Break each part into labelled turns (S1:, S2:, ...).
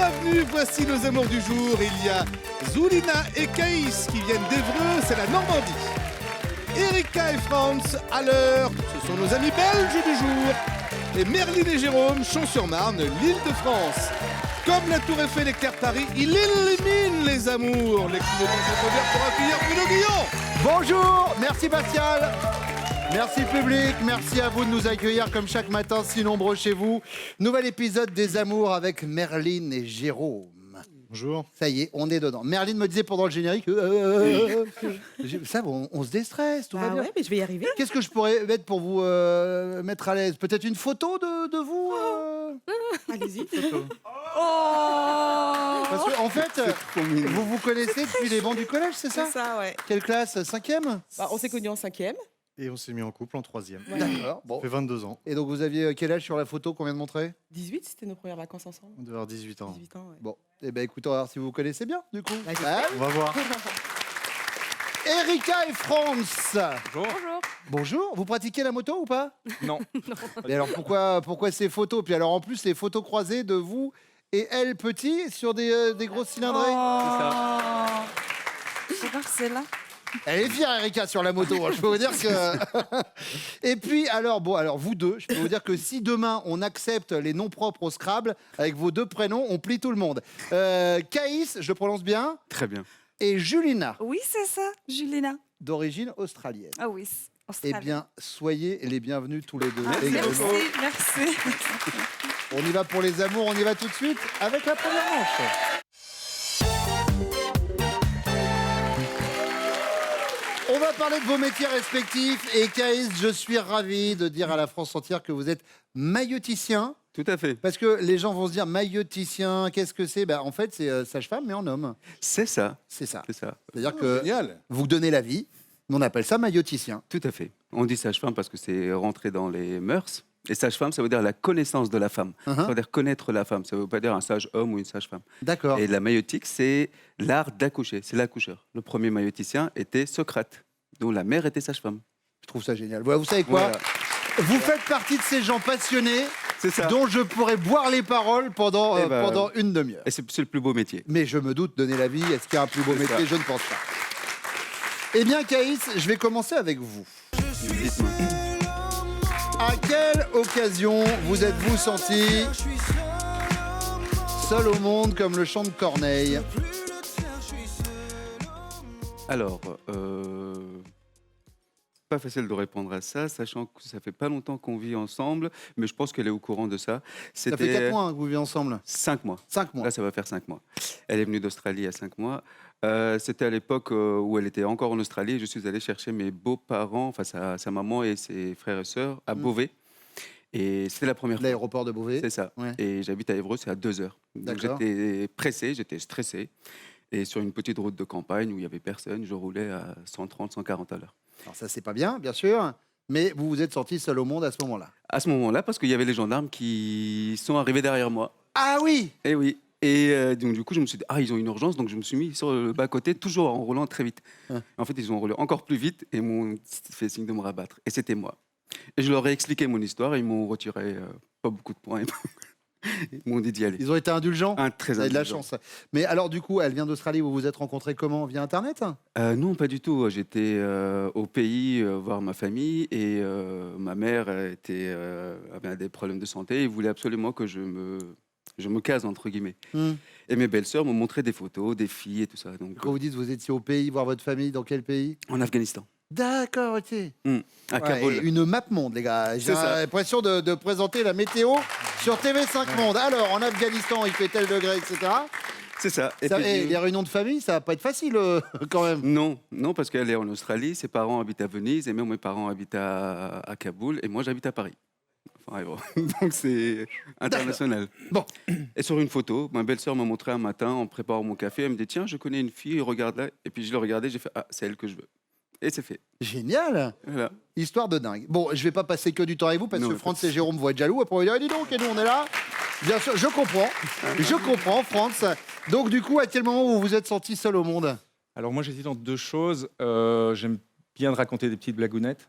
S1: bienvenue, voici nos amours du jour. Il y a Zulina et Caïs qui viennent d'Évreux, c'est la Normandie. Erika et Franz à l'heure, ce sont nos amis belges du jour. Et Merlin et Jérôme, Champs-sur-Marne, l'Île-de-France. Comme la Tour Eiffel éclaire Paris, il élimine les amours. Les clés de pour accueillir Bruno Guillon.
S2: Bonjour, merci Pascal. Merci public, merci à vous de nous accueillir comme chaque matin, si nombreux chez vous. Nouvel épisode des Amours avec Merlin et Jérôme.
S3: Bonjour.
S2: Ça y est, on est dedans. Merlin me disait pendant le générique, ça va, on se déstresse, tout va bien.
S4: Ouais, mais je vais y arriver.
S2: Qu'est-ce que je pourrais mettre pour vous mettre à l'aise? Peut-être une photo de vous
S4: Allez-y.
S2: Parce qu'en fait, vous vous connaissez depuis les bancs du collège, c'est ça?
S4: C'est ça, ouais.
S2: Quelle classe? 5e?
S4: On s'est connus en 5e.
S3: Et on s'est mis en couple en 3e.
S4: Ouais.
S2: D'accord, bon.
S3: Ça fait 22 ans.
S2: Et donc vous aviez quel âge sur la photo qu'on vient de montrer?
S4: 18, c'était nos premières vacances ensemble.
S3: On devait avoir 18 ans.
S4: 18 ans, ouais.
S2: Bon, eh ben écoutez, on va voir si vous vous connaissez bien, du coup.
S4: Bah, j'espère.
S3: On va voir.
S2: Erika et Franz.
S5: Bonjour.
S2: Bonjour, vous pratiquez la moto ou pas?
S5: Non.
S2: Et alors pourquoi ces photos? Puis alors en plus les photos croisées de vous et elle petit sur des grosses cylindrées.
S5: C'est ça.
S6: C'est là.
S2: Elle est fière Erika sur la moto, hein, je peux vous dire que... Et puis alors vous deux, je peux vous dire que si demain on accepte les noms propres au Scrabble, avec vos deux prénoms, on plie tout le monde. Caïs, je le prononce bien,
S5: Très bien.
S2: et Julina,
S6: Oui, c'est ça, Julina.
S2: d'origine australienne.
S6: Ah oui,
S2: Eh
S6: Australie.
S2: bien, soyez les bienvenus tous les deux.
S6: Ah,
S2: également.
S6: merci.
S2: On y va pour les amours, on y va tout de suite avec la première manche. On va parler de vos métiers respectifs. Et Caïs, je suis ravi de dire à la France entière que vous êtes mailloticien.
S5: Tout à fait.
S2: Parce que les gens vont se dire mailloticien, qu'est-ce que c'est? En fait, c'est sage-femme, mais en homme.
S5: C'est ça.
S2: C'est ça.
S5: C'est ça.
S2: C'est-à-dire que
S1: Génial.
S2: vous donnez la vie, mais on appelle ça mailloticien.
S5: Tout à fait. On dit sage-femme parce que c'est rentré dans les mœurs. Et sage-femme, ça veut dire la connaissance de la femme. Ça veut dire connaître la femme. Ça ne veut pas dire un sage homme ou une sage-femme.
S2: D'accord.
S5: Et la maillotique, c'est l'art d'accoucher. C'est l'accoucheur. Le premier mailloticien était Socrate, dont la mère était sage-femme.
S2: Je trouve ça génial. Voilà, vous savez quoi?
S5: Voilà.
S2: Vous faites partie de ces gens passionnés
S5: C'est ça.
S2: dont je pourrais boire les paroles pendant,
S5: Eh ben,
S2: pendant une demi-heure.
S5: Et c'est le plus beau métier.
S2: Mais je me doute, donner la vie, est-ce qu'il y a un plus beau
S5: C'est
S2: métier?
S5: ça.
S2: Je ne pense pas. Eh bien, Caïs, je vais commencer avec vous.
S5: Dites-moi.
S2: À quelle occasion vous êtes-vous senti seul au monde comme le chant de Corneille?
S5: Alors, pas facile de répondre à ça, sachant que ça fait pas longtemps qu'on vit ensemble, mais je pense qu'elle est au courant de ça.
S2: Ça fait 4 mois hein, que vous vivez ensemble.
S5: 5 mois.
S2: 5 mois.
S5: Là, ça va faire 5 mois. Elle est venue d'Australie à 5 mois. C'était à l'époque où elle était encore en Australie. Je suis allé chercher mes beaux-parents, enfin sa maman et ses frères et sœurs, à Beauvais. Et c'était la première fois.
S2: L'aéroport de Beauvais.
S5: C'est ça.
S2: Ouais.
S5: Et j'habite à Évreux, c'est à 2 heures. Donc
S2: D'accord.
S5: j'étais pressé, j'étais stressé. Et sur une petite route de campagne où il n'y avait personne, je roulais à 130, 140 à l'heure.
S2: Alors ça, c'est pas bien, bien sûr, mais vous vous êtes sorti seul au monde à ce moment-là.
S5: À ce moment-là, parce qu'il y avait les gendarmes qui sont arrivés derrière moi.
S2: Ah oui!
S5: Et oui. Et donc, du coup, je me suis dit, ils ont une urgence. Donc, je me suis mis sur le bas-côté, toujours en roulant très vite.
S2: Hein.
S5: En fait, ils ont roulé encore plus vite et m'ont fait signe de me rabattre. Et c'était moi. Et je leur ai expliqué mon histoire et ils m'ont retiré pas beaucoup de points. Ils m'ont dit d'y aller.
S2: Ils ont été indulgents?
S5: Très
S2: Vous avez de la
S5: indulgent.
S2: chance. Mais alors, du coup, elle vient d'Australie, vous vous êtes rencontrés comment? Via Internet?
S5: Non, pas du tout. J'étais au pays voir ma famille et ma mère avait des problèmes de santé et voulait absolument que je me case, entre guillemets. Et mes belles-sœurs m'ont montré des photos, des filles et tout ça. Donc,
S2: Quand vous dites vous étiez au pays, voir votre famille, dans quel pays?
S5: en Afghanistan,
S2: D'accord, ok.
S5: à
S2: Ouais,
S5: Kaboul.
S2: et une map monde, les gars. J'ai
S5: C'est ça.
S2: l'impression de présenter la météo sur TV5 Monde. Alors, en Afghanistan, il fait tel degré, etc.
S5: C'est ça. Et
S2: Ça,
S5: puis,
S2: et les réunions de famille, ça va pas être facile, quand même.
S5: non, parce qu'elle est en Australie, ses parents habitent à Venise, et même mes parents habitent à Kaboul, et moi j'habite à Paris. Enfin, bon. Donc c'est international.
S2: Bon.
S5: Et sur une photo, ma belle-sœur m'a montré un matin en préparant mon café, elle me dit tiens, je connais une fille, regarde là. Et puis je l'ai regardée, j'ai fait c'est elle que je veux. Et c'est fait.
S2: Génial.
S5: Voilà.
S2: Histoire de dingue. Bon, je vais pas passer que du temps avec vous parce
S5: Non,
S2: que
S5: mais
S2: Franz et Jérôme vont être jaloux. Après, on va dire, dis donc, et nous, on est là. Bien sûr, je comprends, Franz. Donc, du coup, à quel moment vous vous êtes senti seul au monde?
S7: Alors moi j'hésite entre deux choses. J'aime bien de raconter des petites blagounettes.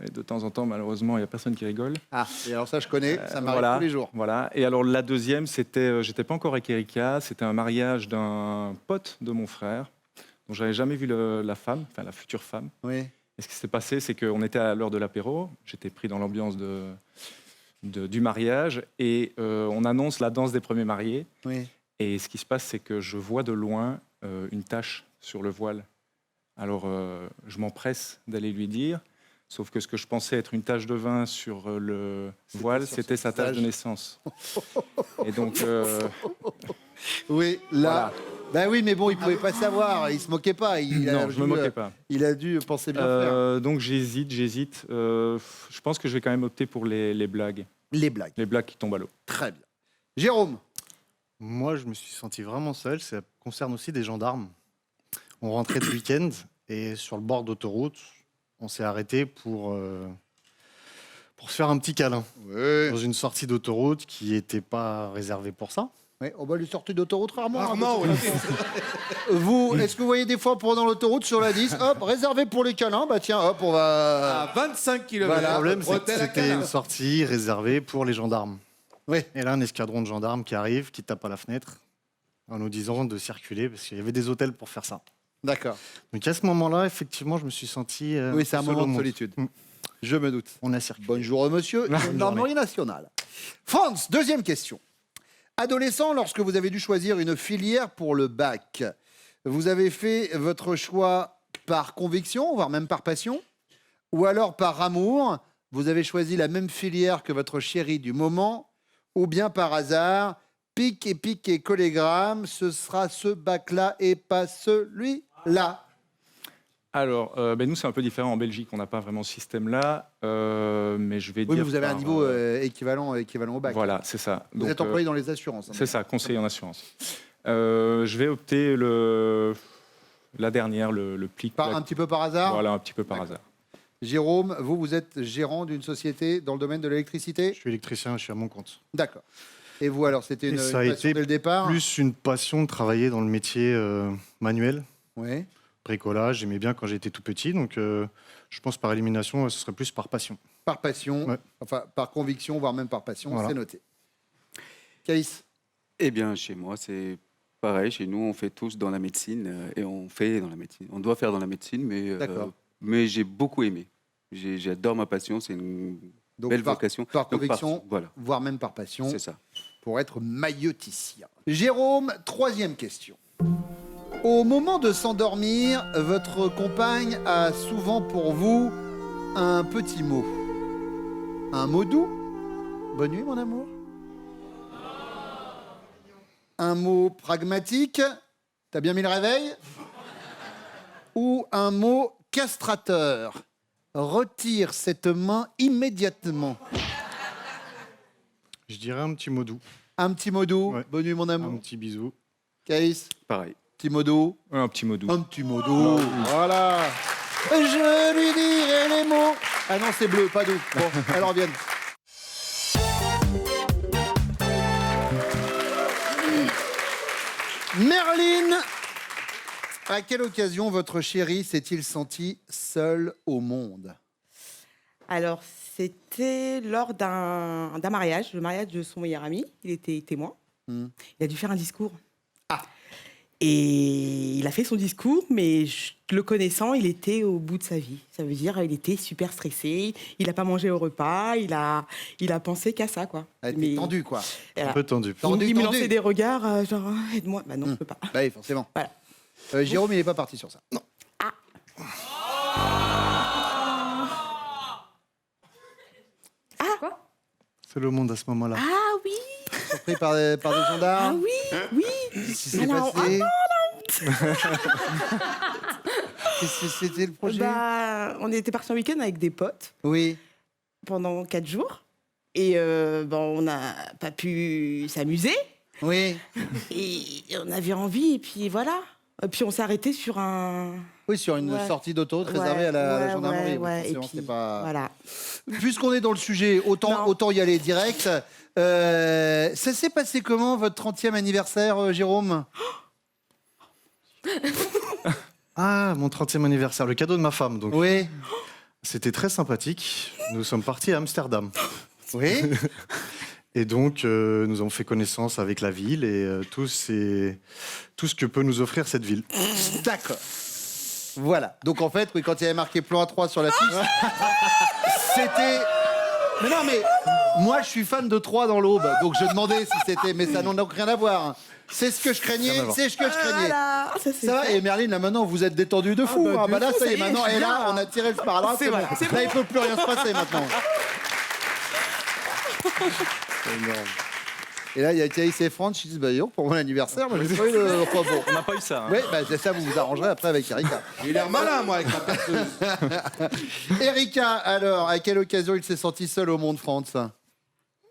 S7: Et de temps en temps, malheureusement, il n'y a personne qui rigole.
S2: Ah, et alors ça, je connais, ça m'arrive
S7: Voilà,
S2: tous les jours.
S7: Voilà. Et alors la deuxième, c'était, j'étais pas encore avec Erika, c'était un mariage d'un pote de mon frère, dont j'avais jamais vu la femme, enfin la future femme.
S2: Oui.
S7: Et ce qui s'est passé, c'est qu'on était à l'heure de l'apéro, j'étais pris dans l'ambiance du mariage, et on annonce la danse des premiers mariés.
S2: Oui.
S7: Et ce qui se passe, c'est que je vois de loin une tache sur le voile. Alors je m'empresse d'aller lui dire. Sauf que ce que je pensais être une tache de vin sur le voile,
S2: sur
S7: c'était
S2: son
S7: sa tache de
S2: visage.
S7: naissance. Et donc,
S2: Oui, là. Ben oui, mais bon, il pouvait pas savoir, il se moquait pas.
S7: non, je me moquais pas.
S2: Il a dû penser bien faire.
S7: Donc j'hésite. Je pense que je vais quand même opter pour les blagues.
S2: Les blagues.
S7: Les blagues qui tombent à l'eau.
S2: Très bien. Jérôme.
S3: Moi, je me suis senti vraiment seul. Ça concerne aussi des gendarmes. On rentrait de week-end et sur le bord d'autoroute, on s'est arrêté pour se faire un petit câlin.
S2: Oui.
S3: Dans une sortie d'autoroute qui n'était pas réservée pour ça.
S2: Oui, on va lui sortir d'autoroute rarement.
S1: Rarement,
S2: hein, de toute
S1: oui.
S2: façon. Vous, est-ce que vous voyez des fois pendant l'autoroute sur la 10, hop, réservé pour les câlins, bah tiens, hop, on va.
S1: À 25 km.
S3: Le problème, c'est que
S1: bretelle à
S3: c'était
S1: câlin.
S3: une sortie réservée pour les gendarmes.
S2: Oui.
S3: Et là, un escadron de gendarmes qui arrive, qui tape à la fenêtre en nous disant de circuler parce qu'il y avait des hôtels pour faire ça.
S2: D'accord.
S3: Donc à ce moment-là, effectivement, je me suis senti
S2: Oui, c'est un
S3: seul
S2: moment
S3: au
S2: de
S3: monde.
S2: solitude.
S3: Mm.
S2: Je me doute.
S3: On a circulé.
S2: Bonjour monsieur, gendarmerie nationale. France, deuxième question. Adolescent, lorsque vous avez dû choisir une filière pour le bac, vous avez fait votre choix par conviction, voire même par passion, ou alors par amour, vous avez choisi la même filière que votre chérie du moment, ou bien par hasard, pic et collégramme, ce sera ce bac-là et pas celui-là.
S7: Alors, nous, c'est un peu différent en Belgique. On n'a pas vraiment ce système-là. Mais je vais
S2: Oui,
S7: dire.
S2: mais vous avez un
S7: par,
S2: niveau équivalent au bac.
S7: Voilà, c'est ça.
S2: Vous
S7: Donc,
S2: êtes employé dans les assurances. hein,
S7: c'est ça, conseiller en assurance. Je vais opter la dernière, le plic.
S2: un petit peu par hasard.
S7: Voilà, un petit peu par
S2: D'accord.
S7: hasard.
S2: Jérôme, vous êtes gérant d'une société dans le domaine de l'électricité.
S3: Je suis électricien, je suis à mon compte.
S2: D'accord. Et vous, alors, c'était
S3: Et
S2: une
S3: ça a
S2: passion
S3: été
S2: dès le départ.
S3: Plus une passion de travailler dans le métier manuel,
S2: Oui.
S3: bricolage. J'aimais bien quand j'étais tout petit. Donc je pense par élimination, ce serait plus par passion.
S2: Par passion,
S3: Ouais.
S2: enfin par conviction, voire même par passion,
S3: Voilà.
S2: c'est noté. Caïs.
S5: Eh bien, chez moi, c'est pareil. Chez nous, on fait tous dans la médecine et on fait dans la médecine. On doit faire dans la médecine,
S2: D'accord.
S5: mais j'ai beaucoup aimé. J'adore ma passion. C'est une
S2: Donc
S5: belle
S2: par,
S5: vocation.
S2: par
S5: Donc,
S2: conviction,
S5: voilà,
S2: voire même par passion,
S5: c'est ça.
S2: pour être mailloticien. Jérôme, troisième question. Au moment de s'endormir, votre compagne a souvent pour vous un petit mot. Un mot doux. Bonne nuit, mon amour. Un mot pragmatique. T'as bien mis le réveil. Ou un mot castrateur. Retire cette main immédiatement.
S3: Je dirais un petit mot doux,
S2: Un petit mot doux.
S3: Ouais.
S2: Bonne nuit, mon
S3: un
S2: amour.
S3: petit bisou.
S2: Caïs,
S5: Pareil.
S2: petit mot doux.
S7: Un petit mot doux.
S2: Un petit mot doux. Voilà. Je lui dirai les mots. Ah non, c'est bleu, pas doux. Bon, elles reviennent. Merline, à quelle occasion votre chéri s'est-il senti seul au monde?
S4: Alors, c'était lors d'un mariage, le mariage de son meilleur ami. Il était témoin.
S2: Hmm.
S4: Il a dû faire un discours.
S2: Ah.
S4: Et il a fait son discours, mais le connaissant, il était au bout de sa vie. Ça veut dire il était super stressé. Il n'a pas mangé au repas. Il a pensé qu'à ça, quoi.
S2: Elle était
S4: Mais-
S2: tendue, quoi.
S4: Voilà.
S3: Un peu tendu.
S2: Tendu,
S4: Il me
S2: tendu.
S4: lançait des regards, genre aide-moi. Bah non, je peux pas.
S2: Bah oui, forcément.
S4: Voilà.
S2: Jérôme, il n'est pas parti sur ça. Non.
S3: C'est le monde à ce moment-là.
S4: Ah oui,
S2: Surpris par des
S4: ah
S2: gendarmes.
S4: oui, oui.
S2: Qu'est-ce qui s'est
S4: Alors,
S2: passé? Qu'est-ce que c'était le projet?
S4: Bah, on était partis en week-end avec des potes
S2: Oui.
S4: pendant 4 jours. Et on n'a pas pu s'amuser.
S2: Oui.
S4: Et on avait envie, et puis voilà. Et puis on s'est arrêté sur un...
S2: Oui, sur une
S4: Ouais.
S2: sortie d'autoroute réservée à la gendarmerie. Oui,
S4: ouais. Et
S2: forcément,
S4: puis,
S2: c'est pas...
S4: voilà.
S2: Puisqu'on est dans le sujet,
S4: Non.
S2: autant y aller direct. Ça s'est passé comment, votre 30e anniversaire, Jérôme?
S3: Ah, mon 30e anniversaire, le cadeau de ma femme. Donc.
S2: Oui.
S3: C'était très sympathique. Nous sommes partis à Amsterdam.
S2: Oui.
S3: Et donc, nous avons fait connaissance avec la ville et tout ce que peut nous offrir cette ville.
S2: D'accord. Voilà. Donc en fait, oui, quand il y avait marqué plan A3 sur la fiche, c'était... Mais non, mais moi, je suis fan de 3 dans l'Aube, donc je demandais si c'était... Mais ça n'en a rien à voir. Hein. C'est ce que je craignais, c'est ce que je craignais.
S4: Voilà, ça, c'est
S2: Ça va,
S4: fait.
S2: et Merlin, là maintenant, vous êtes détendu de fou.
S4: bah, de
S2: là,
S4: fou,
S2: ça y est,
S4: ça y est,
S2: maintenant,
S4: je suis
S2: et là,
S4: bien,
S2: on a tiré le sparadrap,
S4: C'est
S2: c'est bon.
S4: vrai, c'est
S2: Là, il peut plus rien se passer maintenant.
S3: C'est énorme.
S2: Et là, il y a Thaïs et France qui disent, bah, yo, pour mon anniversaire, moi, j'ai pas eu le... Enfin, bon.
S7: On n'a pas eu ça. Hein.
S2: Oui, bah, c'est ça, vous vous arrangerez après avec Erika.
S1: J'ai l'air malin, moi, avec ma perceuse.
S2: Erika, alors, à quelle occasion il s'est senti seul au monde, France?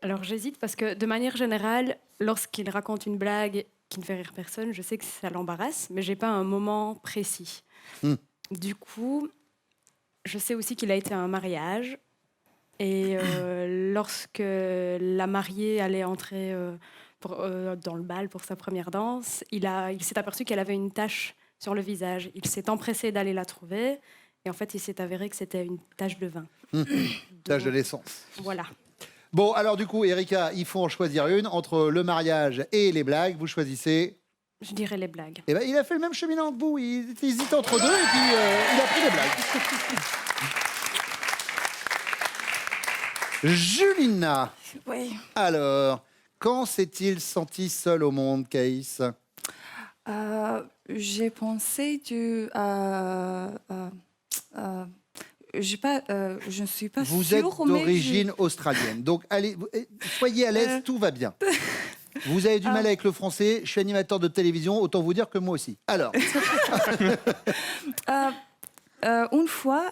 S8: Alors j'hésite parce que de manière générale, lorsqu'il raconte une blague qui ne fait rire personne, je sais que ça l'embarrasse, mais j'ai pas un moment précis. Du coup, je sais aussi qu'il a été à un mariage et lorsque la mariée allait entrer dans le bal pour sa première danse, il s'est aperçu qu'elle avait une tache sur le visage. Il s'est empressé d'aller la trouver et en fait, il s'est avéré que c'était une tache de vin.
S2: Tâche de l'essence.
S8: Voilà.
S2: Bon, alors du coup, Erika, il faut en choisir une entre le mariage et les blagues. Vous choisissez.
S8: Je dirais les blagues.
S2: Eh ben, il a fait le même cheminement que vous. Il hésite entre deux et puis il a pris les blagues. Julina,
S6: Oui.
S2: alors, quand s'est-il senti seul au monde, Caïs?
S6: J'ai pensé je ne suis pas
S2: Vous êtes
S6: sûre, mais
S2: d'origine australienne. Donc, allez, soyez à l'aise, tout va bien. Vous avez du mal avec le français. Je suis animateur de télévision. Autant vous dire que moi aussi. Alors,
S6: une fois,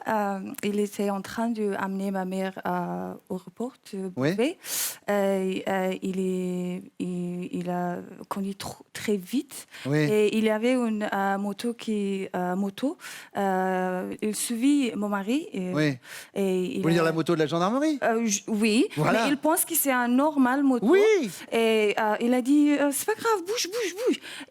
S6: il était en train d'amener ma mère au aéroport de
S2: Oui.
S6: Beauvais. Il a conduit très vite.
S2: oui.
S6: Et il y avait une moto il suivit mon mari.
S2: Oui.
S6: Et il
S2: Vous voulez dire
S6: a-
S2: la moto de la gendarmerie?
S6: Oui,
S2: Voilà.
S6: mais il pense que c'est un normal moto.
S2: Oui.
S6: Et il a dit, c'est pas grave, bouge.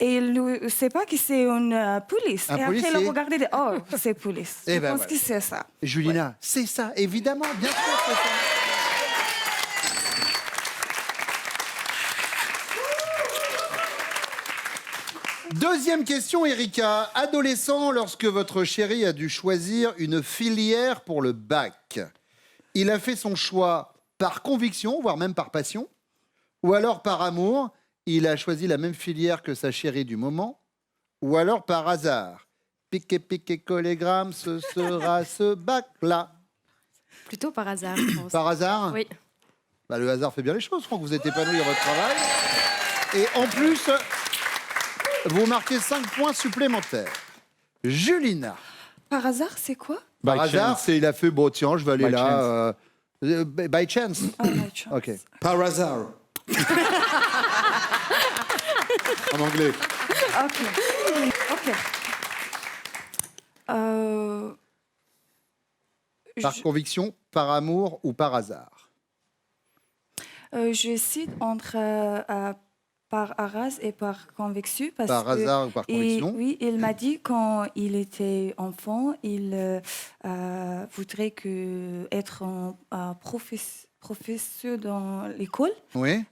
S6: Et il ne sait pas que c'est une police.
S2: Un
S6: et après, il
S2: policier.
S6: a regardé, et dit, oh, c'est police.
S2: Eh
S6: Je
S2: ben
S6: pense
S2: voilà.
S6: que c'est ça.
S2: Julina, c'est ça, évidemment, bien sûr, c'est ça. Deuxième question, Erika. Adolescent, lorsque votre chéri a dû choisir une filière pour le bac, il a fait son choix par conviction, voire même par passion, ou alors par amour, il a choisi la même filière que sa chérie du moment, ou alors par hasard. Piqué, collégramme, ce sera ce bac-là.
S8: Plutôt par hasard, je pense.
S2: Par hasard?
S8: Oui.
S2: Bah, le hasard fait bien les choses, Franck. Vous êtes épanoui dans votre travail. Et en plus, vous marquez 5 points supplémentaires. Julina.
S6: Par hasard, c'est quoi?
S2: Par
S7: By
S2: hasard,
S7: chance.
S2: c'est il a fait, bon, tiens, je vais aller
S7: By
S2: là. By chance.
S6: My chance.
S2: Ok.
S1: Par hasard. En anglais.
S6: Ok.
S2: Par conviction, par amour ou par hasard?
S6: Je cite entre par hasard et par conviction. Parce
S2: Par
S6: que
S2: hasard ou par conviction?
S6: oui, il m'a dit quand il était enfant, il voudrait être un professeur dans l'école.
S2: Oui.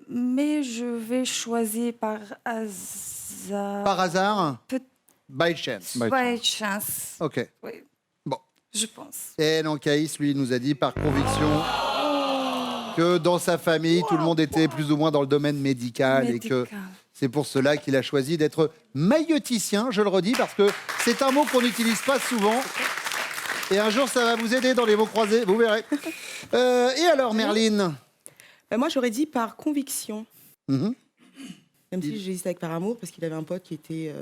S6: Mais je vais choisir par hasard.
S2: Par hasard?
S6: Peut-
S2: By chance.
S7: By
S6: By chance.
S2: Ok.
S6: Oui.
S2: Bon.
S6: Je pense.
S2: Et non, Caïs, lui, nous a dit par conviction que dans sa famille, tout le monde était plus ou moins dans le domaine médical. Et que
S6: Médical.
S2: c'est pour cela qu'il a choisi d'être mailloticien, je le redis, parce que c'est un mot qu'on n'utilise pas souvent. Et un jour, ça va vous aider dans les mots croisés, vous verrez. Et alors, Merlin?
S4: Moi, j'aurais dit par conviction.
S2: Mhm.
S4: Même si j'hésite avec par amour, parce qu'il avait un pote qui était...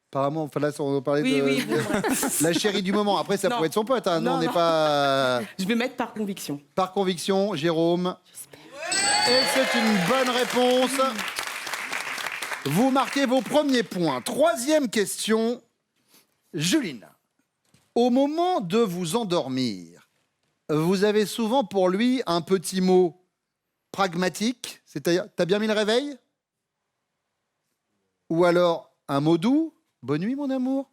S2: Apparemment, enfin là, on parlait
S4: Oui,
S2: de
S4: oui, bon, voilà.
S2: la chérie du moment. Après, ça
S4: Non.
S2: pourrait être son pote. Hein. Nous,
S4: Non,
S2: on n'est
S4: non.
S2: pas...
S4: Je vais mettre par conviction.
S2: Par conviction, Jérôme. Et c'est une bonne réponse. Vous marquez vos premiers points. Troisième question, Julina. Au moment de vous endormir, vous avez souvent pour lui un petit mot pragmatique, c'est-à-dire, t'as bien mis le réveil? Ou alors un mot doux, bonne nuit mon amour?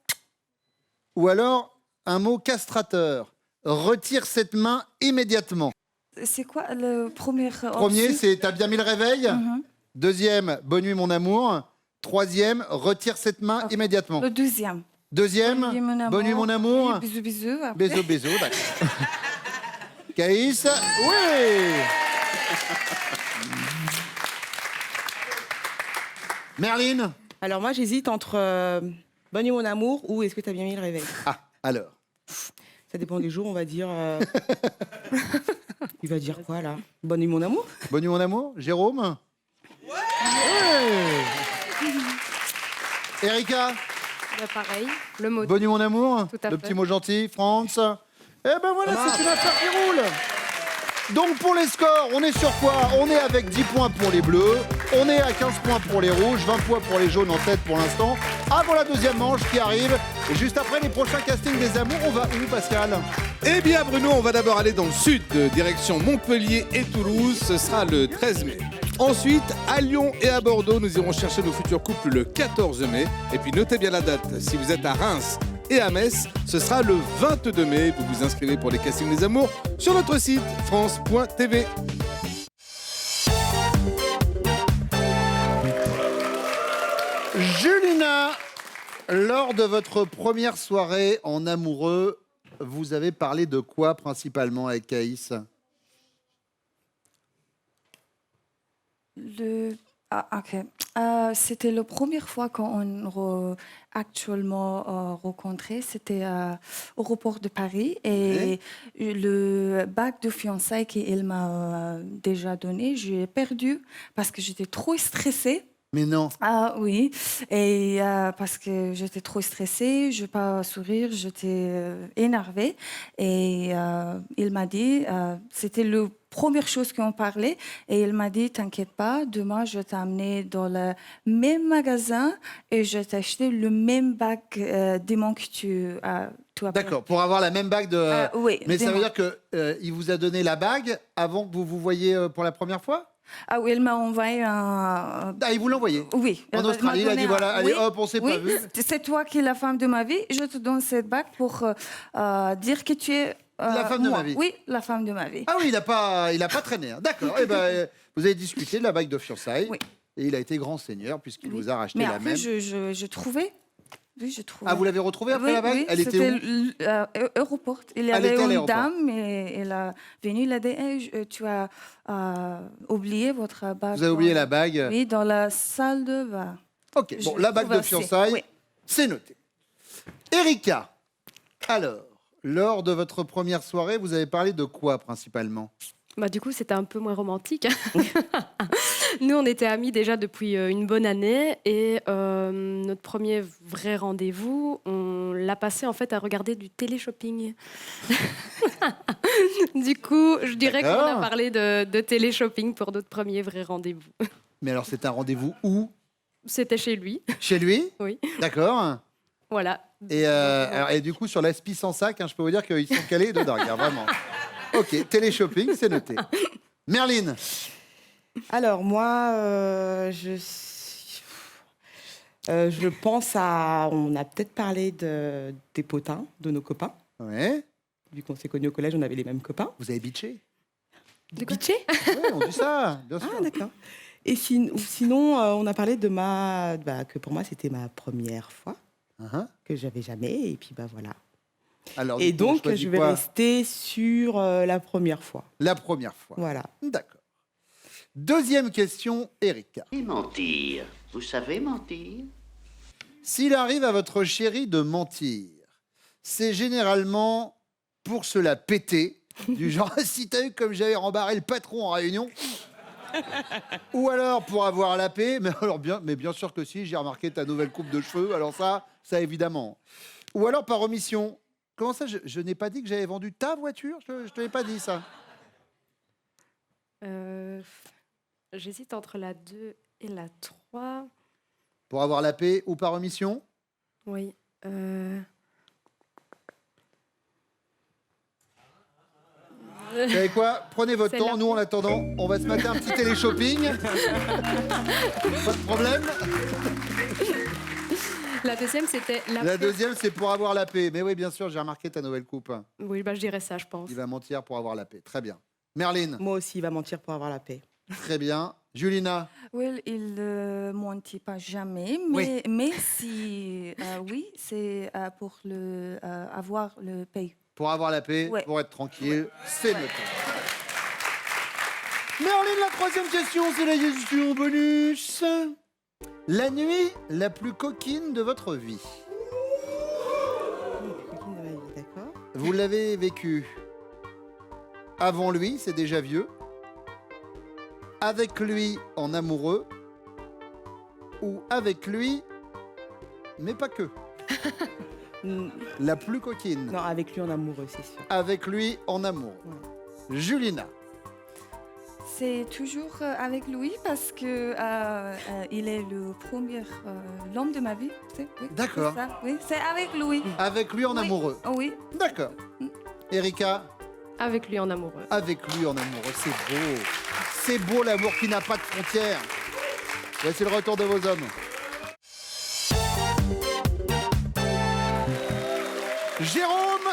S2: Ou alors un mot castrateur. Retire cette main immédiatement.
S6: C'est quoi le premier
S2: Premier, c'est t'as bien mis le réveil. Deuxième, bonne nuit mon amour. Troisième, retire cette main immédiatement.
S6: Le deuxième.
S2: Deuxième, bonne nuit mon amour.
S6: Bisous, bisous.
S2: Bisous, bisous, d'accord. Caïs, oui. Merline.
S4: Alors moi, j'hésite entre bonne nuit mon amour ou est-ce que tu as bien mis le réveil?
S2: Ah, alors.
S4: Ça dépend des jours, on va dire. Il va dire quoi là? Bonne nuit mon amour?
S2: Bonne nuit mon amour. Jérôme. Ouais. Erika.
S8: Bah, pareil, le mot.
S2: Bonne nuit mon amour.
S8: Tout à
S2: Le
S8: fait.
S2: petit mot gentil. France. Eh ben voilà, c'est une affaire qui roule. Donc pour les scores, on est sur quoi? On est avec 10 points pour les bleus, on est à 15 points pour les rouges, 20 points pour les jaunes en tête pour l'instant. Avant la deuxième manche qui arrive, et juste après les prochains castings des amours, on va où Pascal?
S1: Eh bien Bruno, on va d'abord aller dans le sud, direction Montpellier et Toulouse, ce sera le 13 mai. Ensuite, à Lyon et à Bordeaux, nous irons chercher nos futurs couples le 14 mai. Et puis notez bien la date, si vous êtes à Reims et à Metz, ce sera le 22 mai. Vous vous inscrivez pour les castings des amours sur notre site france.tv.
S2: Julina, lors de votre première soirée en amoureux, vous avez parlé de quoi principalement avec Caïs?
S6: Ok. C'était la première fois qu'on actuellement rencontré. C'était au aéroport de Paris. Et le bac de fiançailles qu'il m'a déjà donné, j'ai perdu parce que j'étais trop stressée.
S2: Mais non.
S6: Ah oui, et parce que j'étais trop stressée, je ne vais pas sourire, j'étais énervée. Et il m'a dit, c'était la première chose qu'on parlait, et il m'a dit, t'inquiète pas, demain je vais t'amener dans le même magasin et je vais t'acheter le même bac d'aimant que tu as.
S2: D'accord, pour avoir la même bague de...
S6: oui,
S2: Mais ça veut
S6: d'aimant.
S2: dire qu'il vous a donné la bague avant que vous vous voyiez pour la première fois?
S6: Ah oui, il m'a envoyé un...
S2: Ah, il vous l'a envoyé?
S6: Oui.
S2: En Australie, il a dit voilà, allez hop, on s'est
S6: oui,
S2: pas vu.
S6: C'est toi qui es la femme de ma vie. Je te donne cette bague pour dire que tu es
S2: La femme de
S6: moi.
S2: ma vie.
S6: Oui, la femme de ma vie.
S2: Ah oui, il n'a pas traîné. Hein. D'accord. Eh ben, vous avez discuté de la bague de fiançailles.
S6: Oui.
S2: Et il a été grand seigneur puisqu'il
S6: Oui.
S2: vous a racheté
S6: Mais
S2: la
S6: après,
S2: même.
S6: je trouvais. Oui, je trouvais.
S2: Ah, vous l'avez retrouvée après
S6: Oui,
S2: la bague?
S6: oui,
S2: Elle était où?
S6: c'était aéroport. Il y
S2: Elle
S6: avait
S2: était à
S6: une
S2: l'aéroport.
S6: dame et elle a venu, il a dit hey, tu as oublié votre bague.
S2: Vous avez oublié la bague?
S6: Oui, dans la salle de bain.
S2: Ok, bon,
S6: Je
S2: la bague de
S6: trouve assez.
S2: fiançailles,
S6: Oui.
S2: c'est noté. Erika, alors, lors de votre première soirée, vous avez parlé de quoi principalement?
S8: Bah, du coup, c'était un peu moins romantique. Nous, on était amis déjà depuis une bonne année et notre premier vrai rendez-vous, on l'a passé en fait à regarder du télé-shopping. Du coup, je dirais qu'on
S2: D'accord.
S8: a parlé de télé-shopping pour notre premier vrai rendez-vous.
S2: Mais alors, c'est un rendez-vous où?
S8: C'était chez lui,
S2: Chez lui?
S8: oui.
S2: D'accord.
S8: Voilà.
S2: Et du coup, sur l'aspi sans sac, hein, je peux vous dire qu'ils sont calés de dingue, hein, vraiment. Ok, télé-shopping, c'est noté. Merline.
S4: Alors moi, je pense à... On a peut-être parlé des potins, de nos copains.
S2: Ouais.
S4: Vu qu'on s'est connus au collège, on avait les mêmes copains.
S2: Vous avez bitché?
S4: Bitché?
S2: Ouais, on dit ça, bien sûr.
S4: Ah, d'accord. Et sinon, on a parlé de que pour moi, c'était ma première fois,
S2: Uh-huh.
S4: que j'avais jamais, et puis voilà.
S2: Alors,
S4: Et
S2: du coup, on
S4: donc,
S2: choisit
S4: je vais
S2: quoi?
S4: rester sur la première fois.
S2: La première fois.
S4: Voilà.
S2: D'accord. Deuxième question, Erika.
S9: Et mentir. Vous savez mentir?
S2: S'il arrive à votre chérie de mentir, c'est généralement pour se la péter, du genre si t'as eu comme j'avais rembarré le patron en réunion, ou alors pour avoir la paix, mais bien sûr que si, j'ai remarqué ta nouvelle coupe de cheveux, alors ça évidemment. Ou alors par omission. Comment ça, je n'ai pas dit que j'avais vendu ta voiture? Je te l'ai pas dit ça.
S8: J'hésite entre la 2 et la 3.
S2: Pour avoir la paix ou par omission?
S8: Oui.
S2: Vous savez quoi? Prenez votre
S8: C'est
S2: temps.
S8: là.
S2: Nous, en attendant, on va se mater un petit télé-shopping. Pas de problème.
S8: La deuxième, c'était
S2: La deuxième, c'est pour avoir la paix. Mais oui, bien sûr, j'ai remarqué ta nouvelle coupe.
S8: Oui, bah, je dirais ça, je pense.
S2: Il va mentir pour avoir la paix. Très bien. Merline,
S4: Moi aussi, il va mentir pour avoir la paix.
S2: très bien. Julina,
S6: Oui, il ne mentit pas jamais,
S2: Oui.
S6: mais si oui, c'est pour avoir le paye.
S2: pour avoir la paix,
S6: Ouais.
S2: pour être tranquille, c'est noté. Merline, la troisième question, c'est la question bonus. La nuit la plus coquine de votre vie.
S4: D'accord.
S2: Vous l'avez vécue avant lui, c'est déjà vieux. Avec lui en amoureux. Ou avec lui, mais pas que.
S4: Mm,
S2: La plus coquine.
S4: Non, avec lui en amoureux, c'est sûr.
S2: Avec lui en amoureux. Julina.
S6: C'est toujours avec lui parce que il est le premier l'homme de ma vie. Oui,
S2: D'accord.
S6: c'est ça, oui, c'est avec lui.
S2: Avec lui en
S6: Oui.
S2: amoureux.
S6: Oui.
S2: D'accord. Erika,
S8: Avec lui en amoureux.
S2: avec lui en amoureux. C'est beau. C'est beau l'amour qui n'a pas de frontières. Voici le retour de vos hommes. Jérôme,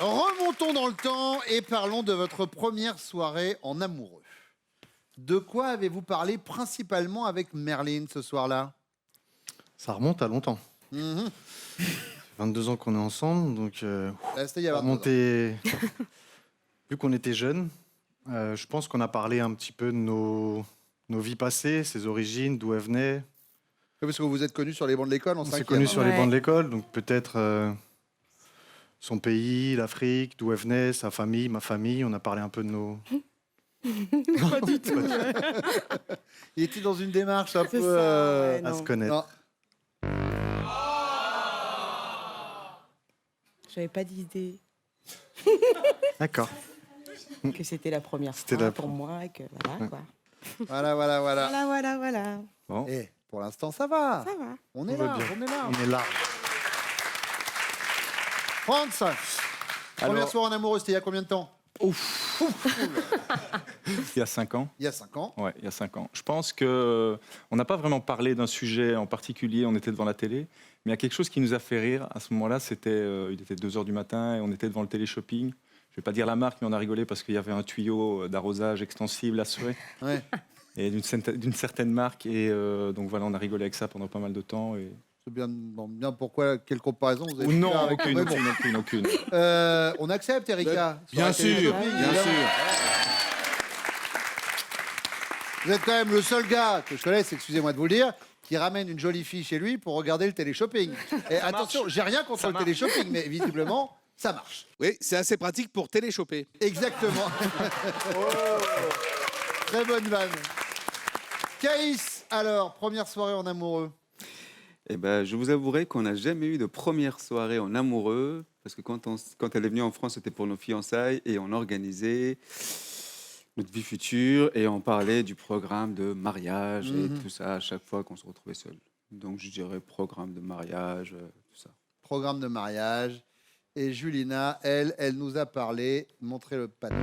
S2: remontons dans le temps et parlons de votre première soirée en amoureux. De quoi avez-vous parlé principalement avec Merline ce soir-là?
S3: Ça remonte à longtemps.
S2: Mhm.
S3: 22 ans qu'on est ensemble, donc
S2: C'était il y a 22
S3: ça
S2: ans.
S3: remontait. Vu qu'on était jeunes, je pense qu'on a parlé un petit peu de nos vies passées, ses origines, d'où elle venait.
S2: Parce que vous vous êtes connus sur les bancs de l'école en
S3: On s'est
S2: cinquième,
S3: connus
S2: hein.
S3: sur les
S4: Ouais.
S3: bancs de l'école, donc peut-être son pays, l'Afrique, d'où elle venait, sa famille, ma famille. On a parlé un peu de nos.
S4: Pas du tout.
S2: Il était dans une démarche un
S4: C'est
S2: peu...
S4: ça, ouais,
S3: à
S4: non.
S3: se connaître.
S2: non.
S4: J'avais pas d'idée
S3: D'accord.
S4: que c'était la première
S3: C'était
S4: fois
S3: la
S4: pour moi et que voilà
S3: Ouais.
S4: quoi.
S2: Voilà, voilà, voilà.
S4: Voilà.
S3: Bon,
S2: Et pour l'instant, ça va.
S4: Ça va.
S2: On est
S3: Tout va
S2: là,
S3: bien.
S2: on est là.
S3: on est large.
S2: Franz, première
S7: Alors-
S2: soirée en amoureux, c'était il y a combien de temps?
S7: Il y a 5 ans.
S2: Il y a 5 ans.
S7: Ouais, il y a 5 ans. Je pense que on n'a pas vraiment parlé d'un sujet en particulier. On était devant la télé, mais il y a quelque chose qui nous a fait rire à ce moment-là. C'était, il était 2 h du matin et on était devant le téléshopping. Je vais pas dire la marque, mais on a rigolé parce qu'il y avait un tuyau d'arrosage extensible à souhait
S2: Ouais.
S7: et d'une certaine marque. Et donc voilà, on a rigolé avec ça pendant pas mal de temps. Et...
S2: C'est bien, bon, bien pourquoi, quelle comparaison vous avez
S7: Ou
S2: pu
S7: non,
S2: faire avec-
S7: aucune,
S2: Ouais, bon.
S7: aucune.
S2: On accepte, Erika.
S1: Bien
S2: Sur la
S1: sûr,
S2: télé-shopping,
S1: bien
S2: évidemment.
S1: sûr.
S2: Vous êtes quand même le seul gars que je connaisse, excusez-moi de vous le dire, qui ramène une jolie fille chez lui pour regarder le téléshopping. Et attention, j'ai rien contre le téléshopping, mais visiblement, ça marche.
S1: Oui, c'est assez pratique pour téléchoper.
S2: Exactement. Très bonne vanne. Caïs, alors, première soirée en amoureux.
S5: Eh ben, je vous avouerai qu'on n'a jamais eu de première soirée en amoureux, parce que quand elle est venue en France, c'était pour nos fiançailles, et on organisait notre vie future, et on parlait du programme de mariage, et tout ça, à chaque fois qu'on se retrouvait seul. Donc, je dirais programme de mariage, tout ça.
S2: Programme de mariage. Et Julina, elle nous a parlé, montré le panneau,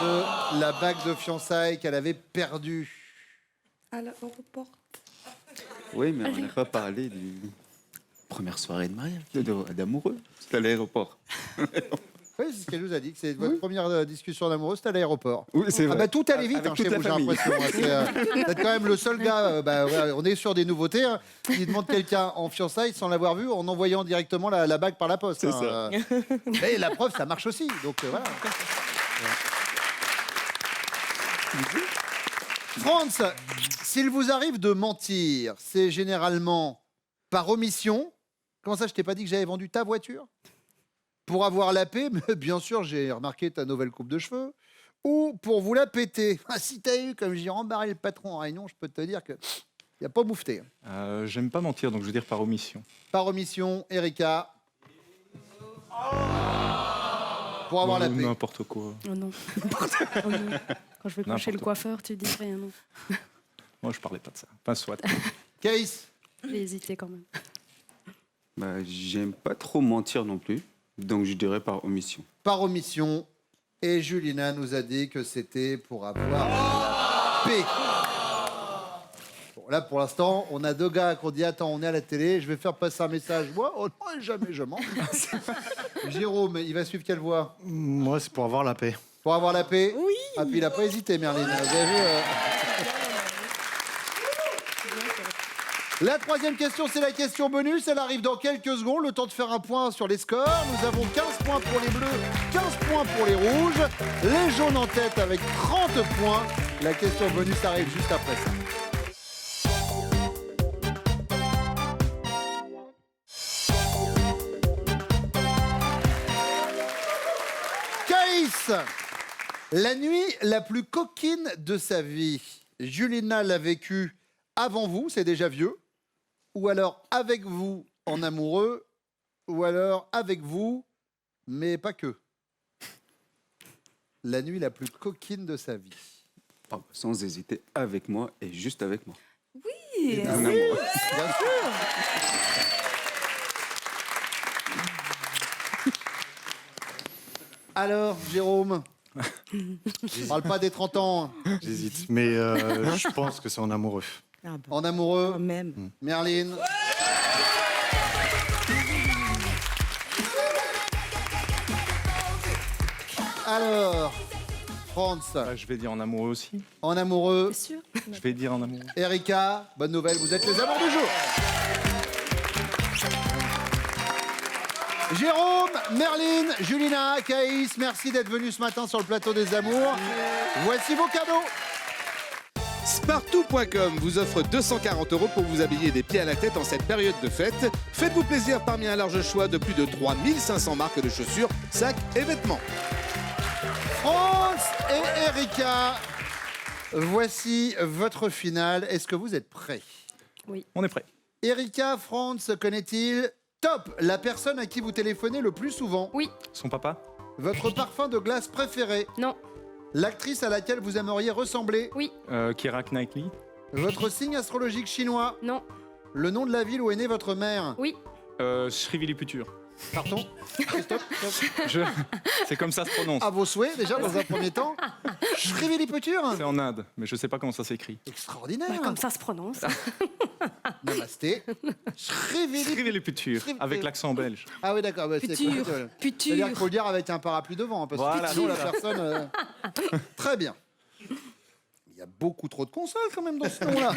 S2: de la bague de fiançailles qu'elle avait perdue.
S6: À l'aéroport.
S5: Oui, mais on n'a pas parlé du première soirée de mariage, d'amoureux. C'était à l'aéroport.
S2: Oui, c'est ce qu'elle nous a dit, que c'est votre première discussion d'amoureux, c'était à l'aéroport.
S5: Oui, c'est
S2: Ah
S5: vrai.
S2: bah, tout allait vite
S5: Avec
S2: hein,
S5: toute
S2: chez
S5: la
S2: vous, j'ai
S5: famille.
S2: l'impression. Hein, vous êtes quand même le seul gars, on est sur des nouveautés, hein, qui demande quelqu'un en fiançailles sans l'avoir vu, en envoyant directement la bague par la poste.
S5: C'est
S2: hein. Et la preuve, ça marche aussi. Donc voilà. Franz, s'il vous arrive de mentir, c'est généralement par omission. Comment ça, je t'ai pas dit que j'avais vendu ta voiture? Pour avoir la paix, mais bien sûr, j'ai remarqué ta nouvelle coupe de cheveux. Ou pour vous la péter. Ah, si t'as eu, comme j'ai rembarré le patron en réunion, je peux te dire qu'il n'y a pas moufté.
S7: J'aime pas mentir, donc je veux dire par omission.
S2: Par omission, Erika. Pour avoir la paix.
S7: N'importe quoi.
S8: Oh non. Oh non. Quand je vais pas chez le
S7: N'importe quoi.
S8: coiffeur, tu dis rien, non.
S7: Moi, je parlais pas de ça. Enfin, soit.
S2: Caïs,
S8: J'ai hésité quand même.
S5: Bah, j'aime pas trop mentir non plus, donc je dirais par omission.
S2: par omission. Et Julina nous a dit que c'était pour avoir la paix. Bon, là, pour l'instant, on a 2 gars qui ont dit attends, on est à la télé, je vais faire passer un message. Moi, oh non, jamais je mens. Jérôme, il va suivre quelle voie?
S3: Moi, c'est pour avoir la paix.
S2: Pour avoir la paix?
S4: Oui.
S2: Ah, puis il n'a pas hésité, Merlin. Vous avez vu La 3e question, c'est la question bonus. Elle arrive dans quelques secondes. Le temps de faire un point sur les scores. Nous avons 15 points pour les bleus, 15 points pour les rouges. Les jaunes en tête avec 30 points. La question bonus arrive juste après ça. Caïs, la nuit la plus coquine de sa vie. Julina l'a vécue avant vous, c'est déjà vieux. Ou alors avec vous en amoureux. Ou alors avec vous, mais pas que. La nuit la plus coquine de sa vie.
S5: Ah, sans hésiter, avec moi et juste avec moi.
S6: Oui.
S5: Un amour.
S2: Bien sûr. Alors, Jérôme, on parle pas des 30 ans.
S3: J'hésite, mais je pense que c'est en amoureux.
S4: Ah bon,
S2: En amoureux,
S4: quand même.
S2: Merlin. Alors, France,
S7: Je vais dire en amoureux aussi.
S2: en amoureux.
S8: Sûr.
S7: Je vais dire en amoureux.
S2: Erika, bonne nouvelle, vous êtes les amours du jour. Jérôme, Merlin, Julina, Caïs, merci d'être venus ce matin sur le plateau des amours. Voici vos cadeaux.
S1: Spartou.com vous offre 240 € pour vous habiller des pieds à la tête en cette période de fête. Faites-vous plaisir parmi un large choix de plus de 3500 marques de chaussures, sacs et vêtements.
S2: France et Erika, voici votre finale. Est-ce que vous êtes prêts?
S7: On est prêt.
S2: Erika, France, connaît-il Top, la personne à qui vous téléphonez le plus souvent?
S8: Oui.
S7: Son papa?
S2: Votre parfum de glace préféré?
S8: Non.
S2: L'actrice à laquelle vous aimeriez ressembler?
S8: Oui.
S7: Keira Knightley?
S2: Votre signe astrologique chinois?
S8: Non.
S2: Le nom de la ville où est née votre mère?
S8: Oui.
S7: Shriviliputur.
S2: Pardon? Christophe?
S7: C'est comme ça se prononce.
S2: À vos souhaits, déjà, dans un premier temps. Shriviliputur?
S7: C'est en Inde, mais je sais pas comment ça s'écrit.
S2: Extraordinaire.
S8: Bah, comme ça se prononce.
S2: Namasté.
S7: Shriviliputur, avec l'accent belge.
S2: Ah oui, d'accord. Bah, c'est
S6: Putur.
S2: quoi, C'est-à-dire
S6: Putur.
S2: qu'il faut le dire avec un parapluie devant, hein, parce
S7: Voilà.
S2: que sinon la personne... Très bien. Il y a beaucoup trop de consonnes quand même dans ce nom-là.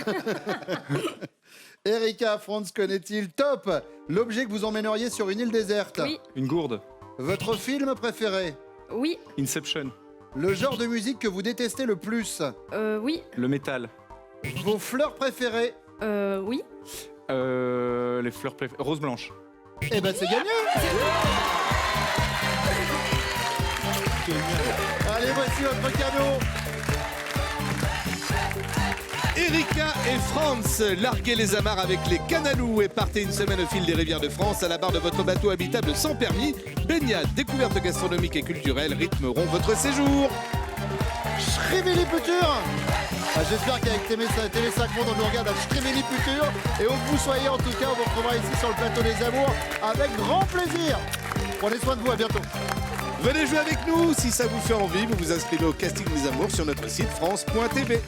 S2: Erika, Franz, connaît-il Top, l'objet que vous emmèneriez sur une île déserte?
S8: Oui.
S7: Une gourde.
S2: Votre film préféré?
S8: Oui.
S7: Inception.
S2: Le genre de musique que vous détestez le plus?
S8: Oui.
S7: Le métal.
S2: Vos fleurs préférées?
S8: Oui.
S7: Les fleurs préférées. Rose blanche.
S2: Eh ben c'est gagné. Allez, voici votre cadeau.
S1: Erika et Franz, larguez les amarres avec les Canalous et partez une semaine au fil des rivières de France à la barre de votre bateau habitable sans permis. Baignades, découvertes gastronomiques et culturelles rythmeront votre séjour.
S2: Shriviliputur. J'espère qu'avec TV5 Monde, on nous regarde à Shriviliputur. Et où que vous soyez, en tout cas, on vous retrouvera ici sur le plateau des amours avec grand plaisir. Prenez soin de vous, à bientôt.
S1: Venez jouer avec nous, si ça vous fait envie, vous vous inscrivez au casting des amours sur notre site France.tv.